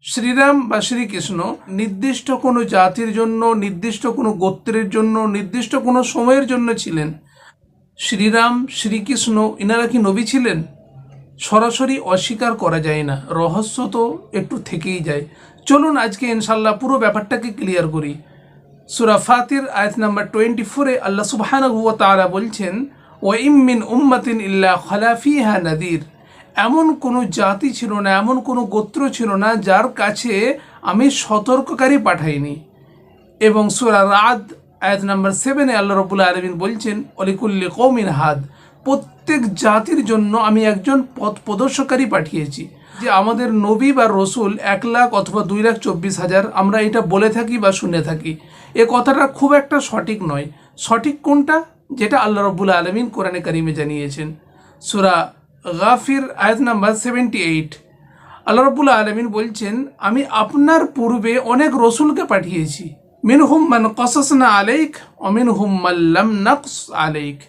শ্রীরাম বা শ্রীকৃষ্ণ নির্দিষ্ট কোনো জাতির জন্য, নির্দিষ্ট কোনো গোত্রের জন্য, নির্দিষ্ট কোনো সময়ের জন্য ছিলেন। শ্রীরাম শ্রীকৃষ্ণ ইনারা কি নবী ছিলেন? সরাসরি অস্বীকার করা যায় না, রহস্য তো একটু থেকেই যায়। চলুন আজকে ইনশাল্লাহ পুরো ব্যাপারটাকে ক্লিয়ার করি। সূরা ফাতির আয়াত নাম্বার 24-এ আল্লাহ সুবহানাহু ওয়া তাআলা বলছেন, ওয়া ইম মিন উম্মাতিন ইল্লা খালা ফিহা নাদির। এমন কোনো জাতি ছিল না, এমন কোনো গোত্র ছিল না যার কাছে আমি সতর্ককারী পাঠাইনি। এবং সূরা রাদ আয়াত নাম্বার 7-এ আল্লাহ রাব্বুল আলামিন বলছেন, ওয়ালিকুল্লি কওমিন হাদ। প্রত্যেক জাতির জন্য আমি একজন পথ প্রদর্শকারী পাঠিয়েছি। যে আমাদের নবী বা রসুল 1 লাখ অথবা 2,24,000 আমরা এটা বলে থাকি বা শুনে থাকি, এ কথাটা খুব একটা সঠিক নয়। সঠিক কোনটা? যেটা আল্লাহ রাব্বুল আলামিন কোরআনে কারিমে জানিয়েছেন। সূরা গাফির আয়াত নাম্বার 78 আল্লাহ রাব্বুল আলামিন বলছেন, আমি আপনার পূর্বে অনেক রসুলকে পাঠিয়েছি। মিনহুম মান কসাসনা আলাইক ওয়া মিনহুম মান লাম নাকস আলাইক।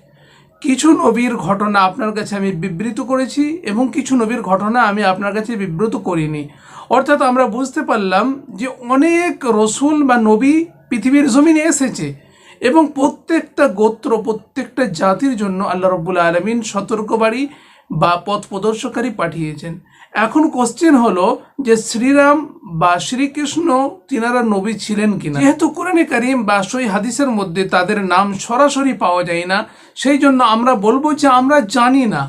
কিছু নবীর ঘটনা আপনার কাছে আমি বিবৃত করেছি এবং কিছু নবীর ঘটনা আমি আপনার কাছে বিবৃত করিনি। অর্থাৎ আমরা বুঝতে পারলাম যে অনেক রসুল বা নবী পৃথিবীর জমিনে এসেছে এবং প্রত্যেকটা গোত্র, প্রত্যেকটা জাতির জন্য আল্লাহ রাব্বুল আলামিন সতর্কবাণী বা পথ প্রদর্শকারী পাঠিয়েছেন। এখন কোশ্চেন হলো যে শ্রীরাম বা শ্রীকৃষ্ণ তিনারা নবী ছিলেন কিনা। যেহেতু কোরআনে কারিম বা সহিহ হাদিসের মধ্যে তাদের নাম সরাসরি পাওয়া যায় না, সেই জন্য আমরা বলবো যে আমরা জানি না।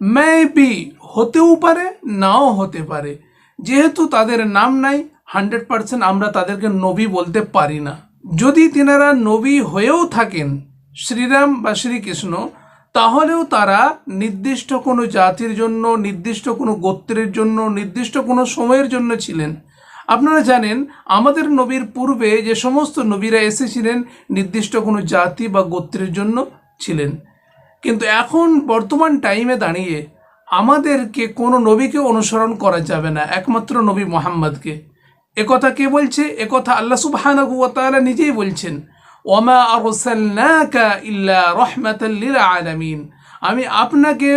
মেবি হতেও পারে, নাও হতে পারে। যেহেতু তাদের নাম নাই, 100% আমরা তাদেরকে নবী বলতে পারি না। যদি তিনারা নবী হয়েও থাকেন শ্রীরাম বা শ্রীকৃষ্ণ, তাহলেও তারা নির্দিষ্ট কোনো জাতির জন্য, নির্দিষ্ট কোনো গোত্রের জন্য, নির্দিষ্ট কোনো সময়ের জন্য ছিলেন। আপনারা জানেন আমাদের নবীর পূর্বে যে সমস্ত নবীরা এসেছিলেন নির্দিষ্ট কোনো জাতি বা গোত্রের জন্য ছিলেন। কিন্তু এখন বর্তমান টাইমে দাঁড়িয়ে আমাদেরকে কোনো নবীকে অনুসরণ করা যাবে না, একমাত্র নবী মুহাম্মদকে। একথা কে বলছে? একথা আল্লাহ সুবহানাহু ওয়া তাআলা নিজেই বলছেন, ওয়ামা আরসালনাকা ইল্লা রাহমাতাল লিল আলামিন। আমি আপনাকে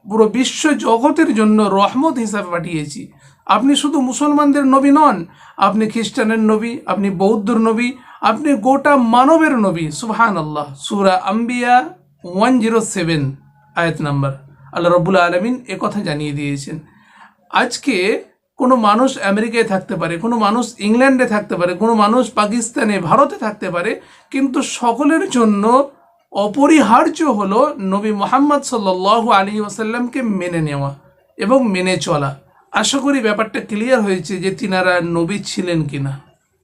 পুরো বিশ্ব জগতের জন্য রহমত হিসাবে পাঠিয়েছি। আপনি শুধু মুসলমানদের নবী নন, আপনি খ্রিস্টানের নবী, আপনি বৌদ্ধর নবী, আপনি গোটা মানবের নবী। সুবহানাল্লাহ। সূরা আম্বিয়া 107 আয়াত নাম্বার আল্লাহ রাব্বুল আলামিন একথা জানিয়ে দিয়েছেন। আজকে কোনো মানুষ আমেরিকায় থাকতে পারে, কোনো মানুষ ইংল্যান্ডে থাকতে পারে, কোনো মানুষ পাকিস্তানে, ভারতে থাকতে পারে, কিন্তু সকলের জন্য অপরিহার্য হলো নবী মুহাম্মদ সাল্লাল্লাহু আলাইহি ওয়াসাল্লামকে মেনে নেওয়া এবং মেনে চলা। আশা করি ব্যাপারটা ক্লিয়ার হয়েছে যে তিনারা নবী ছিলেন কিনা।